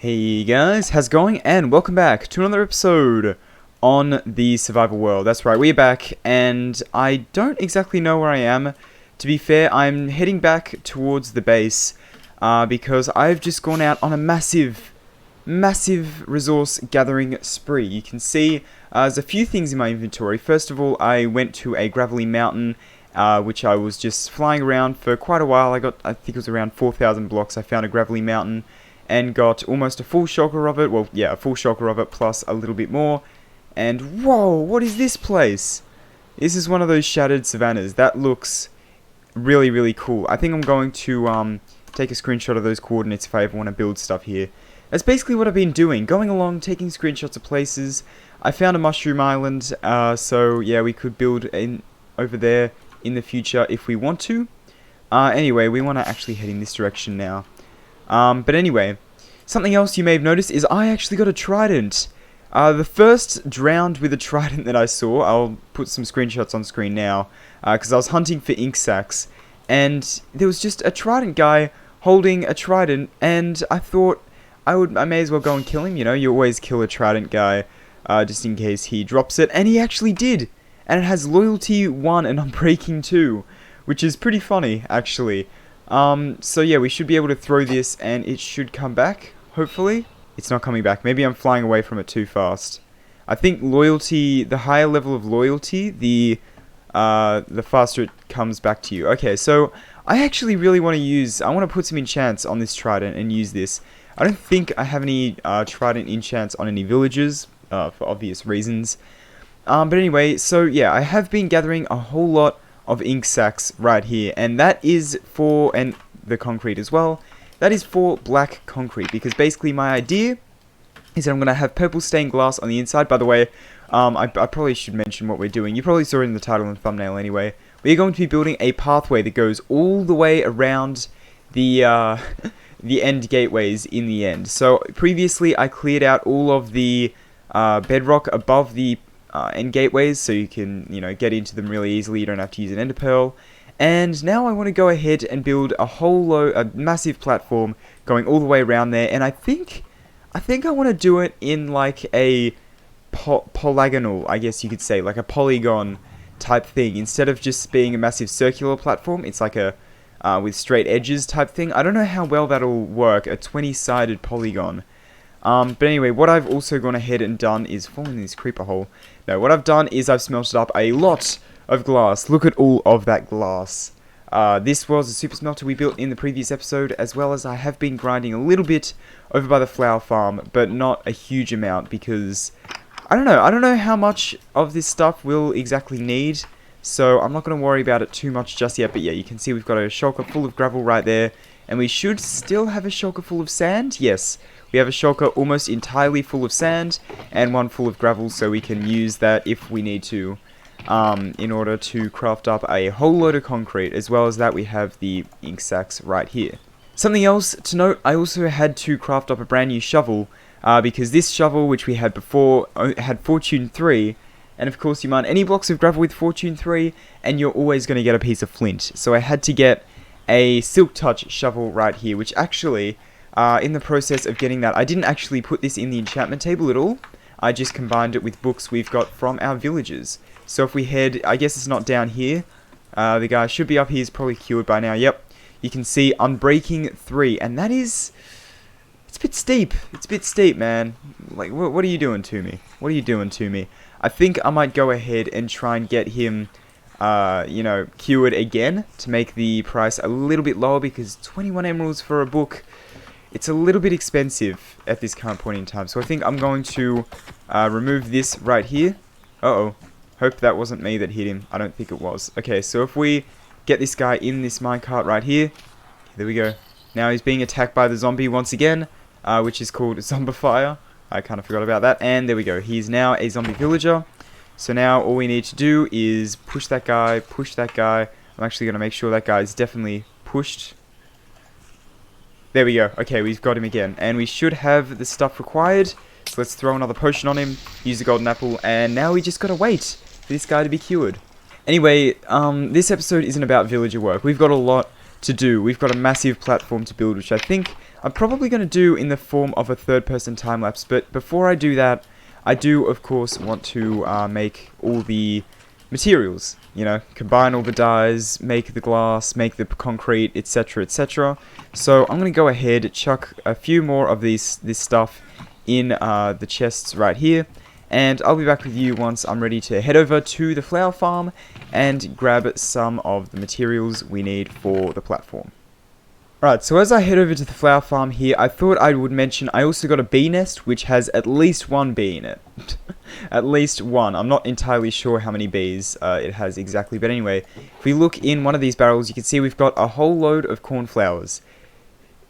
Hey guys, how's it going? And welcome back to another episode on the survival world. That's right, we're back, and I don't exactly know where I am. To be fair, I'm heading back towards the base because I've just gone out on a massive resource gathering spree. You can see there's a few things in my inventory. First of all, I went to a gravelly mountain which I was just flying around for quite a while. I think it was around 4,000 blocks. I found a gravelly mountain and got almost a full shulker of it. Well, yeah, a full shulker of it plus a little bit more. And whoa, what is this place? This is one of those shattered savannas. That looks really cool. I think I'm going to take a screenshot of those coordinates if I ever want to build stuff here. That's basically what I've been doing, going along, taking screenshots of places. I found a mushroom island, so yeah, we could build over there in the future if we want to. Anyway, we want to actually head in this direction now. But anyway, something else you may have noticed is I actually got a trident. The first drowned with a trident that I saw, I'll put some screenshots on screen now, because I was hunting for ink sacs, and there was just a trident guy holding a trident, and I thought I may as well go and kill him. You know, you always kill a trident guy, just in case he drops it, and he actually did, and it has loyalty 1 and unbreaking 2, which is pretty funny, actually. So yeah, we should be able to throw this and it should come back, hopefully. It's not coming back. Maybe I'm flying away from it too fast. I think loyalty, the higher level of loyalty, the faster it comes back to you. Okay, so I actually really want to I want to put some enchants on this trident and use this. I don't think I have any trident enchants on any villagers, for obvious reasons. But anyway, so yeah, I have been gathering a whole lot of ink sacs right here, and that is for, and the concrete as well, that is for black concrete, because basically my idea is that I'm going to have purple stained glass on the inside. By the way, I probably should mention what we're doing. You probably saw it in the title and thumbnail anyway. We're going to be building a pathway that goes all the way around the the end gateways in the end. So previously I cleared out all of the bedrock above the end gateways, so you can, you know, get into them really easily. You don't have to use an ender pearl. And now I want to go ahead and build a massive platform going all the way around there. And I think I want to do it in like a polygonal, I guess you could say, like a polygon type thing. Instead of just being a massive circular platform, it's like a with straight edges type thing. I don't know how well that'll work, a 20-sided polygon. But anyway, what I've also gone ahead and done is fallen in this creeper hole. No, what I've done is I've smelted up a lot of glass. Look at all of that glass. This was a super smelter we built in the previous episode, as well as I have been grinding a little bit over by the flower farm, but not a huge amount because I don't know how much of this stuff we'll exactly need, so I'm not going to worry about it too much just yet. But yeah, you can see we've got a shulker full of gravel right there, and we should still have a shulker full of sand. Yes. We have a shulker almost entirely full of sand and one full of gravel, so we can use that if we need to in order to craft up a whole load of concrete. As well as that, we have the ink sacs right here. Something else to note, I also had to craft up a brand new shovel because this shovel, which we had before, had Fortune 3, and of course you mine any blocks of gravel with Fortune 3 and you're always going to get a piece of flint. So I had to get a Silk Touch shovel right here, which actually, in the process of getting that, I didn't actually put this in the enchantment table at all. I just combined it with books we've got from our villagers. So if we head, I guess it's not down here. The guy should be up here, he's probably cured by now. Yep, you can see Unbreaking 3, and that is, it's a bit steep. It's a bit steep, man. Like, what are you doing to me? What are you doing to me? I think I might go ahead and try and get him, you know, cured again to make the price a little bit lower, because 21 emeralds for a book, it's a little bit expensive at this current point in time. So I think I'm going to remove this right here. Uh-oh. Hope that wasn't me that hit him. I don't think it was. Okay, so if we get this guy in this minecart right here. There we go. Now he's being attacked by the zombie once again, which is called Zombifier. I kind of forgot about that. And there we go. He's now a zombie villager. So now all we need to do is push that guy, push that guy. I'm actually going to make sure that guy is definitely pushed. There we go. Okay, we've got him again. And we should have the stuff required. So let's throw another potion on him, use the golden apple, and now we just gotta wait for this guy to be cured. Anyway, this episode isn't about villager work. We've got a lot to do. We've got a massive platform to build, which I think I'm probably going to do in the form of a third-person time-lapse. But before I do that, I do, of course, want to make all the materials. You know, combine all the dyes, make the glass, make the concrete, etc., etc. So I'm going to go ahead, chuck a few more of this stuff in the chests right here. And I'll be back with you once I'm ready to head over to the flower farm and grab some of the materials we need for the platform. Right, so as I head over to the flower farm here, I thought I would mention I also got a bee nest, which has at least one bee in it. At least one. I'm not entirely sure how many bees it has exactly, but anyway, if we look in one of these barrels, you can see we've got a whole load of cornflowers.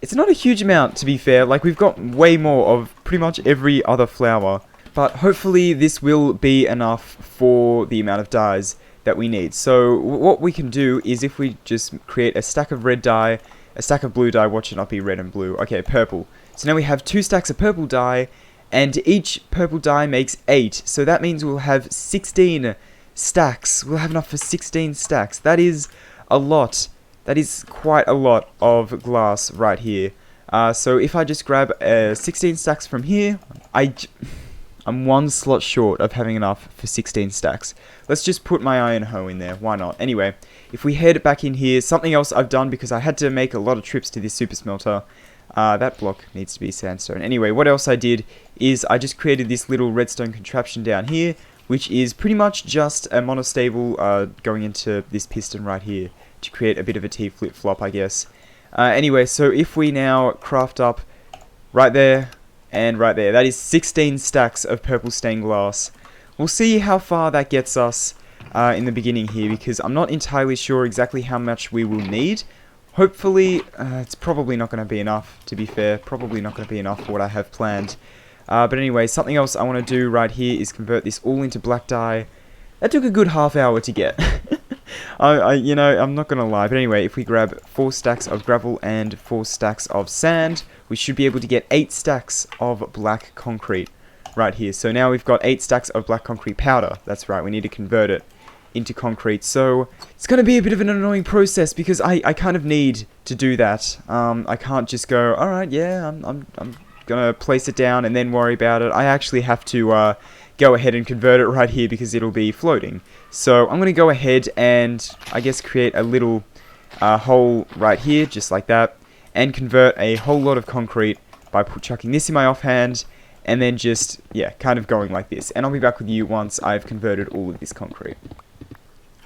It's not a huge amount, to be fair. Like, we've got way more of pretty much every other flower. But hopefully this will be enough for the amount of dyes that we need. So what we can do is if we just create a stack of red dye, a stack of blue dye, watch it not be red and blue. Okay, purple. So now we have 2 stacks of purple dye, and each purple dye makes 8. So that means we'll have 16 stacks. We'll have enough for 16 stacks. That is a lot. That is quite a lot of glass right here. So if I just grab 16 stacks from here, I'm 1 slot short of having enough for 16 stacks. Let's just put my iron hoe in there. Why not? Anyway, if we head back in here, something else I've done because I had to make a lot of trips to this super smelter. That block needs to be sandstone. Anyway, what else I did is I just created this little redstone contraption down here, which is pretty much just a monostable going into this piston right here to create a bit of a T-flip-flop, I guess. Anyway, so if we now craft up right there, and right there, that is 16 stacks of purple stained glass. We'll see how far that gets us in the beginning here, because I'm not entirely sure exactly how much we will need. Hopefully, it's probably not going to be enough, to be fair. Probably not going to be enough for what I have planned. But anyway, something else I want to do right here is convert this all into black dye. That took a good half hour to get. You know, I'm not going to lie. But anyway, if we grab 4 stacks of gravel and 4 stacks of sand, we should be able to get 8 stacks of black concrete right here. So now we've got 8 stacks of black concrete powder. That's right, we need to convert it into concrete. So it's going to be a bit of an annoying process because I kind of need to do that. I can't just go, alright, yeah, I'm going to place it down and then worry about it. I actually have to go ahead and convert it right here because it'll be floating. So I'm going to go ahead and I guess create a little hole right here, just like that, and convert a whole lot of concrete by chucking this in my offhand, and then just, yeah, kind of going like this. And I'll be back with you once I've converted all of this concrete.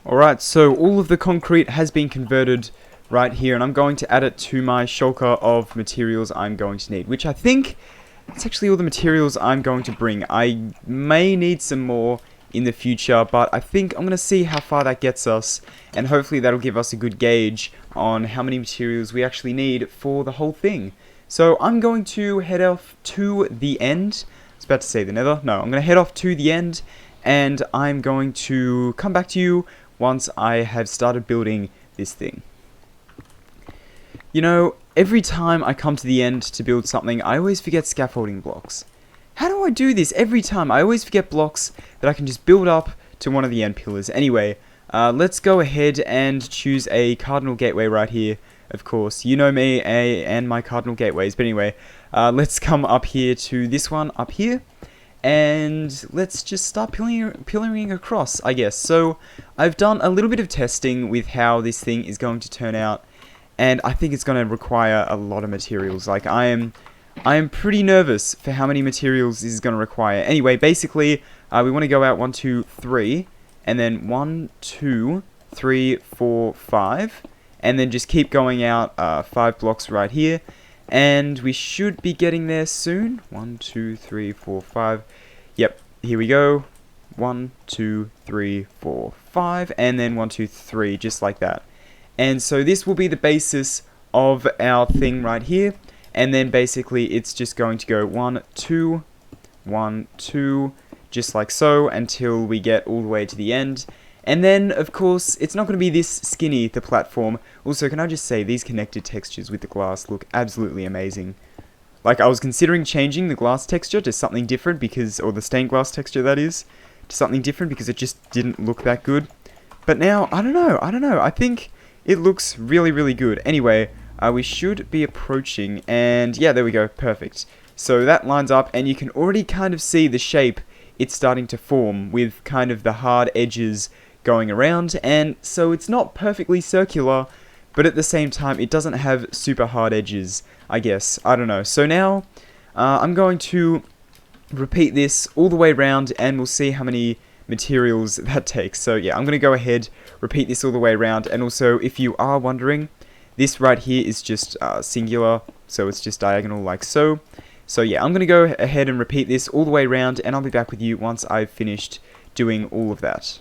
Alright, so all of the concrete has been converted right here, and I'm going to add it to my shulker of materials I'm going to need, which I think it's actually all the materials I'm going to bring. I may need some more in the future, but I think I'm going to see how far that gets us, and hopefully that'll give us a good gauge on how many materials we actually need for the whole thing. So I'm going to head off to the end. I was about to say the nether. No, I'm going to head off to the end, and I'm going to come back to you once I have started building this thing. You know, every time I come to the end to build something, I always forget scaffolding blocks. How do I do this every time? I always forget blocks that I can just build up to one of the end pillars. Anyway, let's go ahead and choose a cardinal gateway right here. Of course, you know me and my cardinal gateways. But anyway, let's come up here to this one up here. And let's just start pillaring across, I guess. So, I've done a little bit of testing with how this thing is going to turn out. And I think it's going to require a lot of materials. Like, I am pretty nervous for how many materials this is going to require. Anyway, basically, we want to go out 1, 2, 3, and then 1, 2, 3, 4, 5, and then just keep going out 5 blocks right here, and we should be getting there soon. 1, 2, 3, 4, 5. Yep, here we go. 1, 2, 3, 4, 5, and then 1, 2, 3, just like that. And so this will be the basis of our thing right here. And then basically it's just going to go 1, 2, 1, 2, just like so, until we get all the way to the end. And then, of course, it's not going to be this skinny, the platform. Also, can I just say, these connected textures with the glass look absolutely amazing. Like, I was considering changing the glass texture to something different because, or the stained glass texture that is, to something different because it just didn't look that good. But now, I don't know, I think it looks really, really good. Anyway, we should be approaching, and yeah, there we go, perfect. So that lines up, and you can already kind of see the shape it's starting to form with kind of the hard edges going around, and so it's not perfectly circular, but at the same time it doesn't have super hard edges, I guess. I don't know. So now I'm going to repeat this all the way around, and we'll see how many materials that takes. So yeah, I'm going to go ahead, repeat this all the way around, and also if you are wondering, this right here is just singular, so it's just diagonal like so. So yeah, I'm going to go ahead and repeat this all the way around, and I'll be back with you once I've finished doing all of that.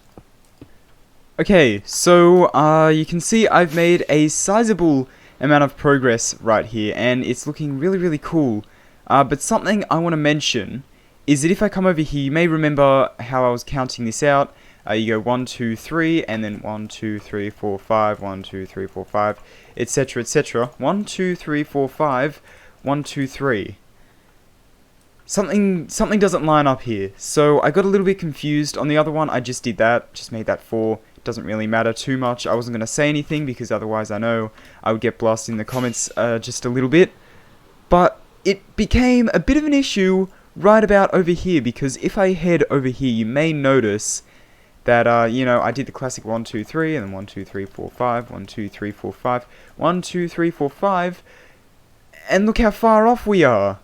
Okay, so you can see I've made a sizable amount of progress right here, and it's looking really, really cool. But something I want to mention is that if I come over here, you may remember how I was counting this out. You go 1, 2, 3, and then 1, 2, 3, 4, 5, 1, 2, 3, 4, 5, etc., etc. 1, 2, 3, 4, 5, 1, 2, 3. Something doesn't line up here, so I got a little bit confused. On the other one, I just did that, just made that 4. It doesn't really matter too much. I wasn't going to say anything because otherwise I know I would get blasted in the comments just a little bit. But it became a bit of an issue right about over here, because if I head over here, you may notice that, you know, I did the classic 1, 2, 3, and then 1, 2, 3, 4, 5, 1, 2, 3, 4, 5, 1, 2, 3, 4, 5, and look how far off we are.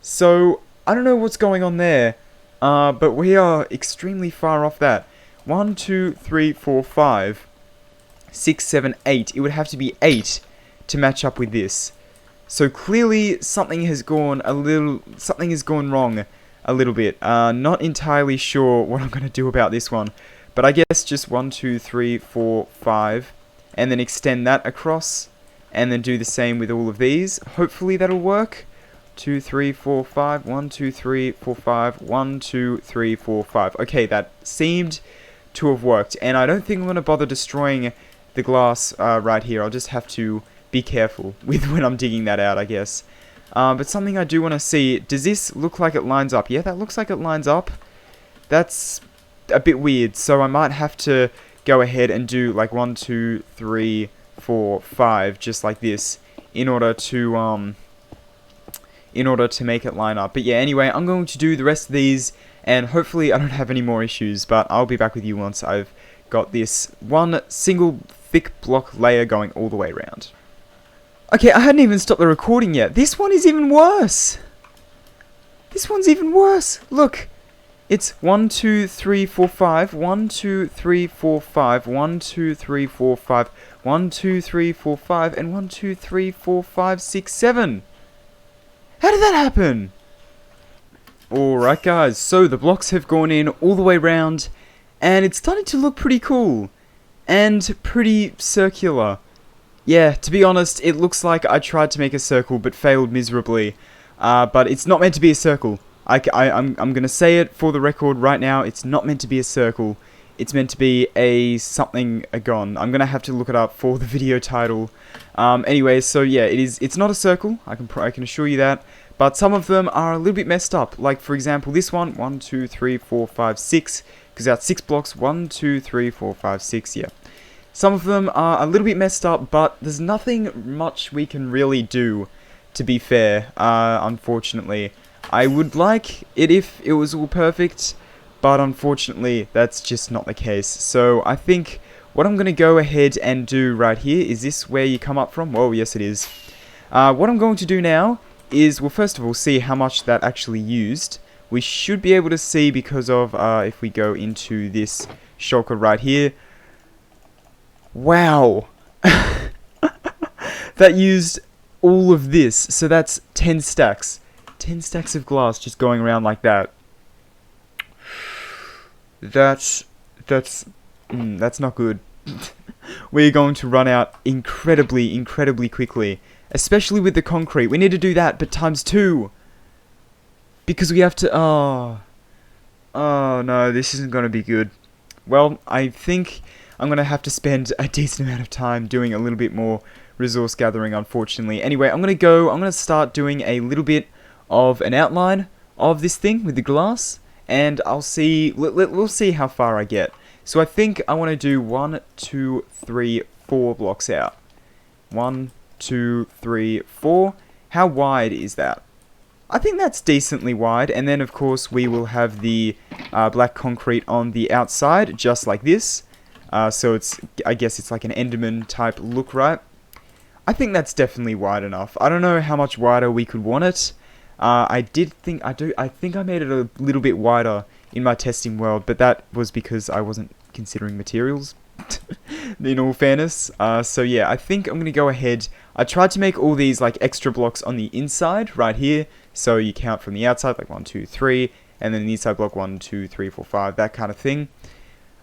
So, I don't know what's going on there, but we are extremely far off that. 1, 2, 3, 4, 5, 6, 7, 8. It would have to be 8 to match up with this. So clearly something has gone wrong a little bit. Not entirely sure what I'm going to do about this one, but I guess just 1, 2, 3, 4, 5, and then extend that across, and then do the same with all of these. Hopefully that'll work. 2, 3, 4, 5, 1, 2, 3, 4, 5, 1, 2, 3, 4, 5. Okay, that seemed to have worked, and I don't think I'm going to bother destroying the glass right here. I'll just have to be careful with when I'm digging that out, I guess. But something I do want to see, does this look like it lines up? Yeah, that looks like it lines up. That's a bit weird, so I might have to go ahead and do like 1, 2, 3, 4, 5, just like this, in order to make it line up. But yeah, anyway, I'm going to do the rest of these, and hopefully I don't have any more issues, but I'll be back with you once I've got this one single thick block layer going all the way around. Okay, I hadn't even stopped the recording yet. This one is even worse. This one's even worse. Look, it's 1, 2, 3, 4, 5, 1, 2, 3, 4, 5, 1, 2, 3, 4, 5, 1, 2, 3, 4, 5, and 1, 2, 3, 4, 5, 6, 7. How did that happen? Alright guys, so the blocks have gone in all the way around, and it's starting to look pretty cool, and pretty circular. Yeah, to be honest, it looks like I tried to make a circle, but failed miserably. But it's not meant to be a circle. I'm gonna say it for the record right now, it's not meant to be a circle. It's meant to be a something-agon. I'm gonna have to look it up for the video title. Anyway, so yeah, it's not a circle, I can assure you that. But some of them are a little bit messed up. Like, for example, this one, 1, 2, 3, 4, 5, 6. Because that's 6 blocks, 1, 2, 3, 4, 5, 6, yeah. Some of them are a little bit messed up, but there's nothing much we can really do, to be fair, unfortunately. I would like it if it was all perfect, but unfortunately, that's just not the case. So, I think what I'm going to go ahead and do right here, is this where you come up from? Whoa, yes it is. What I'm going to do now is, well, first of all, see how much that actually used. We should be able to see because of, if we go into this shulker right here. Wow! That used all of this, so that's 10 stacks. 10 stacks of glass just going around like that. That's not good. We're going to run out incredibly quickly. Especially with the concrete. We need to do that, but times 2. Because we have to... Oh no, this isn't going to be good. Well, I think I'm going to have to spend a decent amount of time doing a little bit more resource gathering, unfortunately. Anyway, I'm going to start doing a little bit of an outline of this thing with the glass. And I'll see... We'll see how far I get. So I think I want to do 1, 2, 3, 4 blocks out. 1, 2, 3, 4. How wide is that? I think that's decently wide, and then of course we will have the black concrete on the outside, just like this. So I guess it's like an Enderman type look, right? I think that's definitely wide enough. I don't know how much wider we could want it. I think I made it a little bit wider in my testing world, but that was because I wasn't considering materials, in all fairness. So yeah, I think I'm gonna go ahead. I tried to make all these like extra blocks on the inside right here, so you count from the outside like 1, 2, 3, and then the inside block 1, 2, 3, 4, 5, that kind of thing.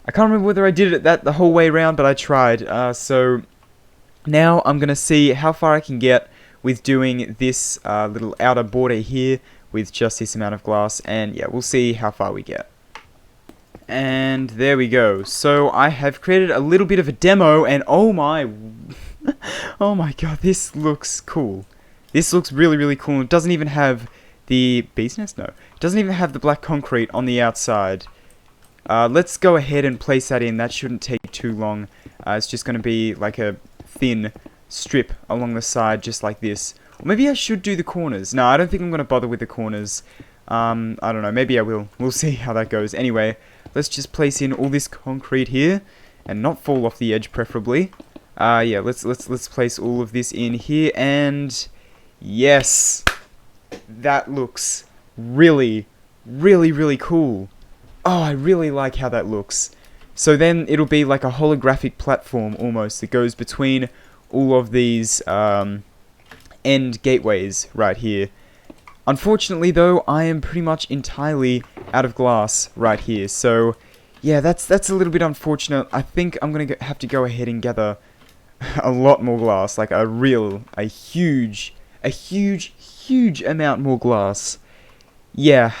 I can't remember whether I did it that the whole way around, but I tried. So now I'm gonna see how far I can get with doing this little outer border here with just this amount of glass, and yeah, we'll see how far we get. And there we go. So I have created a little bit of a demo, and oh my oh my god, this looks cool. This looks really, really cool. It doesn't even have the bee's nest? No. It doesn't even have the black concrete on the outside. Let's go ahead and place that in. That shouldn't take too long. It's just going to be like a thin strip along the side, just like this. Or maybe I should do the corners. No, I don't think I'm going to bother with the corners. I don't know. Maybe I will. We'll see how that goes. Anyway, let's just place in all this concrete here, and not fall off the edge, preferably. Yeah, let's place all of this in here, and yes, that looks really, really, really cool. Oh, I really like how that looks. So then it'll be like a holographic platform almost that goes between all of these end gateways right here. Unfortunately though, I am pretty much entirely out of glass right here. So yeah, that's a little bit unfortunate. I think I'm gonna have to go ahead and gather a lot more glass, like a huge amount more glass. Yeah,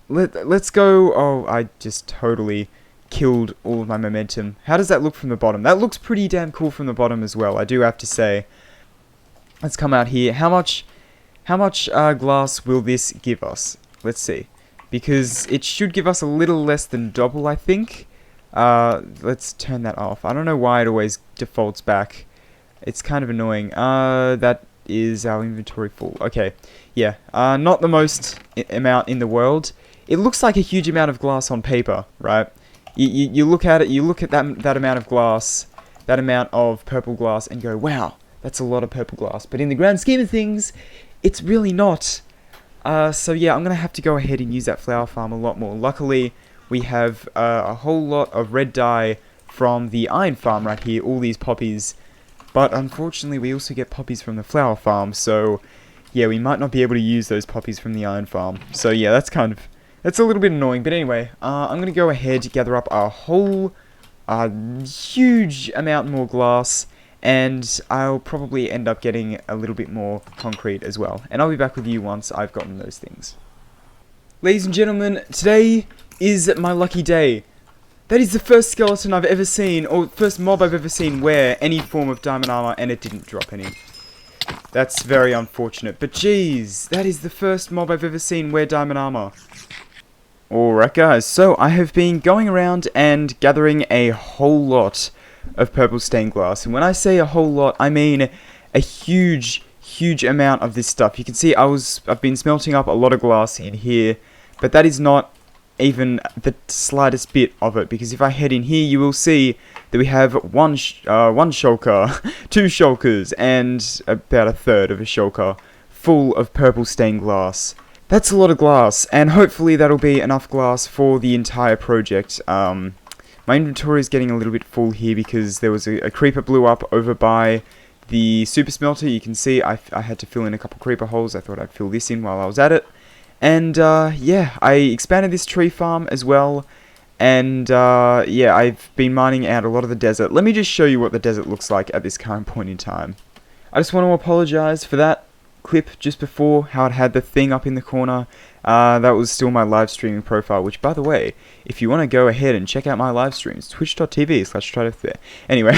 let's go. Oh, I just totally killed all of my momentum. How does that look from the bottom? That looks pretty damn cool from the bottom as well, I do have to say. Let's come out here. How much glass will this give us? Let's see. Because it should give us a little less than double, I think. Let's turn that off. I don't know why it always defaults back. It's kind of annoying. That is our inventory full. Okay. Yeah. Not the most amount in the world. It looks like a huge amount of glass on paper, right? You look at it, you look at that amount of glass, that amount of purple glass, and go, wow, that's a lot of purple glass. But in the grand scheme of things, it's really not. So yeah, I'm going to have to go ahead and use that flower farm a lot more. Luckily, we have a whole lot of red dye from the iron farm right here, all these poppies. But unfortunately, we also get poppies from the flower farm, so yeah, we might not be able to use those poppies from the iron farm. So yeah, that's a little bit annoying. But anyway, I'm going to go ahead, gather up a whole huge amount more glass, and I'll probably end up getting a little bit more concrete as well. And I'll be back with you once I've gotten those things. Ladies and gentlemen, today is my lucky day. That is the first skeleton I've ever seen, or first mob I've ever seen wear any form of diamond armor, and it didn't drop any. That's very unfortunate, but geez, that is the first mob I've ever seen wear diamond armor. Alright guys, so I have been going around and gathering a whole lot of purple stained glass, and when I say a whole lot, I mean a huge amount of this stuff. You can see I've been smelting up a lot of glass in here, but that is not even the slightest bit of it, because if I head in here, you will see that we have one shulker, 2 shulkers, and about a third of a shulker full of purple stained glass. That's a lot of glass, and hopefully that'll be enough glass for the entire project. My inventory is getting a little bit full here because there was a creeper blew up over by the super smelter. You can see I had to fill in a couple creeper holes. I thought I'd fill this in while I was at it. And yeah, I expanded this tree farm as well. And yeah, I've been mining out a lot of the desert. Let me just show you what the desert looks like at this current point in time. I just want to apologize for that clip just before, how it had the thing up in the corner. That was still my live streaming profile, which, by the way, if you want to go ahead and check out my live streams, twitch.tv/TryToThere. Anyway,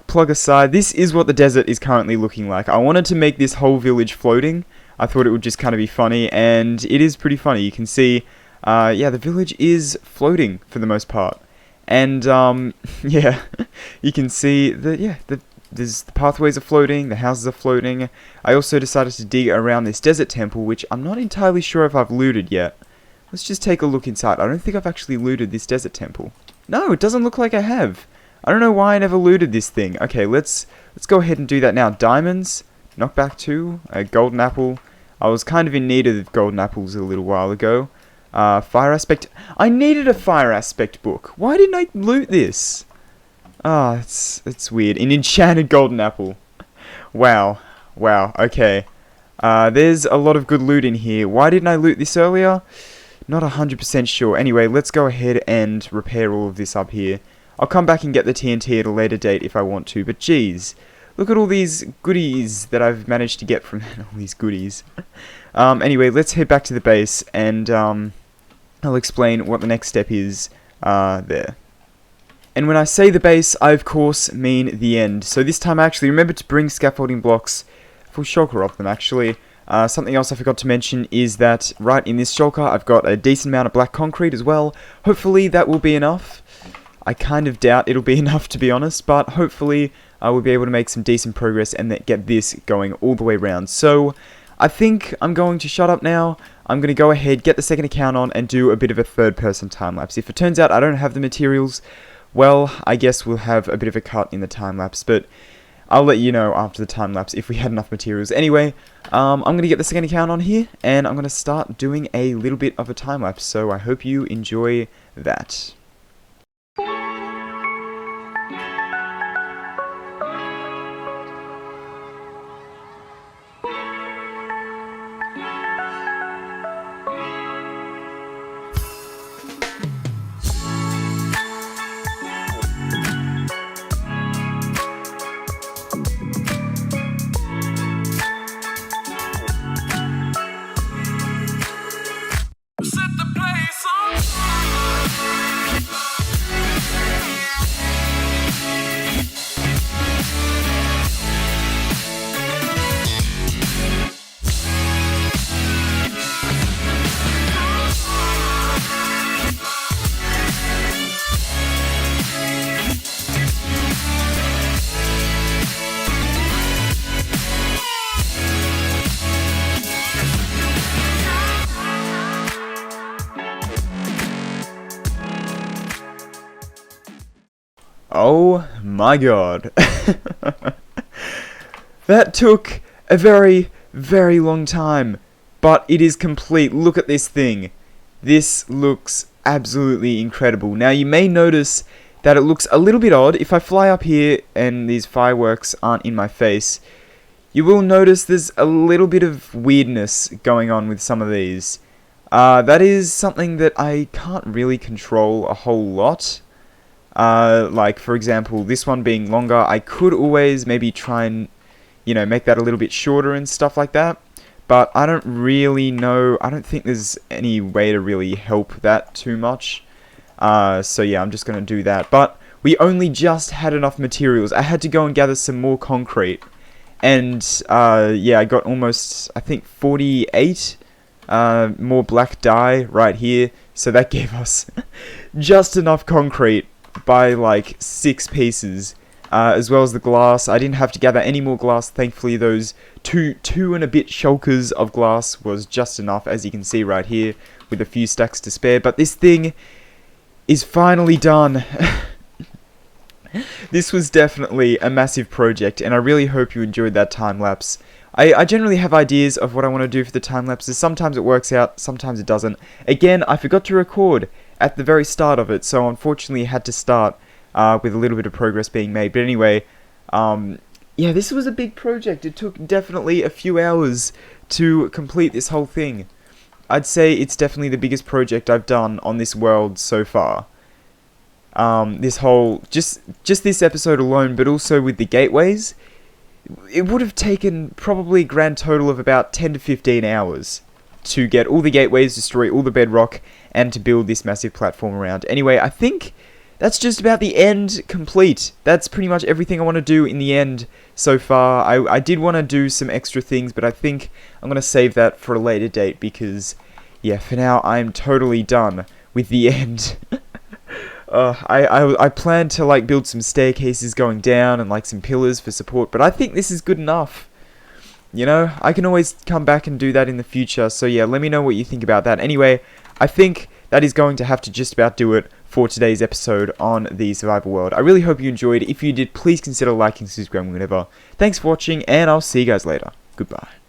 plug aside, this is what the desert is currently looking like. I wanted to make this whole village floating. I thought it would just kind of be funny, and it is pretty funny. You can see, yeah, the village is floating for the most part. And, yeah, you can see that, yeah, the pathways are floating, the houses are floating. I also decided to dig around this desert temple, which I'm not entirely sure if I've looted yet. Let's just take a look inside. I don't think I've actually looted this desert temple. No, it doesn't look like I have. I don't know why I never looted this thing. Okay, let's go ahead and do that now. Diamonds, knockback 2, a golden apple. I was kind of in need of golden apples a little while ago. Fire aspect. I needed a fire aspect book. Why didn't I loot this? Ah, it's weird. An enchanted golden apple. Wow. Wow, okay. There's a lot of good loot in here. Why didn't I loot this earlier? Not 100% sure. Anyway, let's go ahead and repair all of this up here. I'll come back and get the TNT at a later date if I want to, but geez. Look at all these goodies that I've managed to get from all these goodies. Anyway, let's head back to the base and I'll explain what the next step is there. And when I say the base, I of course mean the end. So this time I actually remembered to bring scaffolding blocks, full shulker of them actually. Something else I forgot to mention is that right in this shulker I've got a decent amount of black concrete as well. Hopefully that will be enough. I kind of doubt it'll be enough, to be honest, but hopefully I will be able to make some decent progress and get this going all the way around. So I think I'm going to shut up now. I'm going to go ahead, get the second account on, and do a bit of a third-person time-lapse. If it turns out I don't have the materials, well, I guess we'll have a bit of a cut in the time-lapse, but I'll let you know after the time-lapse if we had enough materials. Anyway, I'm going to get the second account on here, and I'm going to start doing a little bit of a time-lapse, so I hope you enjoy that. Oh my god. That took a very, very long time, but it is complete. Look at this thing. This looks absolutely incredible. Now you may notice that it looks a little bit odd. If I fly up here and these fireworks aren't in my face, you will notice there's a little bit of weirdness going on with some of these. That is something that I can't really control a whole lot. Like, for example, this one being longer, I could always maybe try and, you know, make that a little bit shorter and stuff like that. But I don't really know, I don't think there's any way to really help that too much. So yeah, I'm just going to do that. But we only just had enough materials. I had to go and gather some more concrete. And, yeah, I got almost, I think, 48 more black dye right here. So that gave us just enough concrete by like 6 pieces, as well as the glass. I didn't have to gather any more glass. Thankfully, those two and a bit shulkers of glass was just enough, as you can see right here, with a few stacks to spare. But this thing is finally done. This was definitely a massive project, and I really hope you enjoyed that time-lapse. I generally have ideas of what I want to do for the time-lapses. Sometimes it works out, sometimes it doesn't. Again, I forgot to record at the very start of it, so unfortunately had to start with a little bit of progress being made. But anyway, yeah, this was a big project. It took definitely a few hours to complete this whole thing. I'd say it's definitely the biggest project I've done on this world so far. This whole, just this episode alone, but also with the gateways, it would have taken probably a grand total of about 10 to 15 hours to get all the gateways, destroy all the bedrock, and to build this massive platform around. Anyway, I think that's just about the end complete. That's pretty much everything I want to do in the end so far. I did want to do some extra things, but I think I'm going to save that for a later date because, yeah, for now I'm totally done with the end. I plan to like build some staircases going down and like some pillars for support, but I think this is good enough. You know, I can always come back and do that in the future, so yeah, let me know what you think about that. Anyway, I think that is going to have to just about do it for today's episode on the survival world. I really hope you enjoyed. If you did, please consider liking, subscribing, whatever. Thanks for watching, and I'll see you guys later. Goodbye.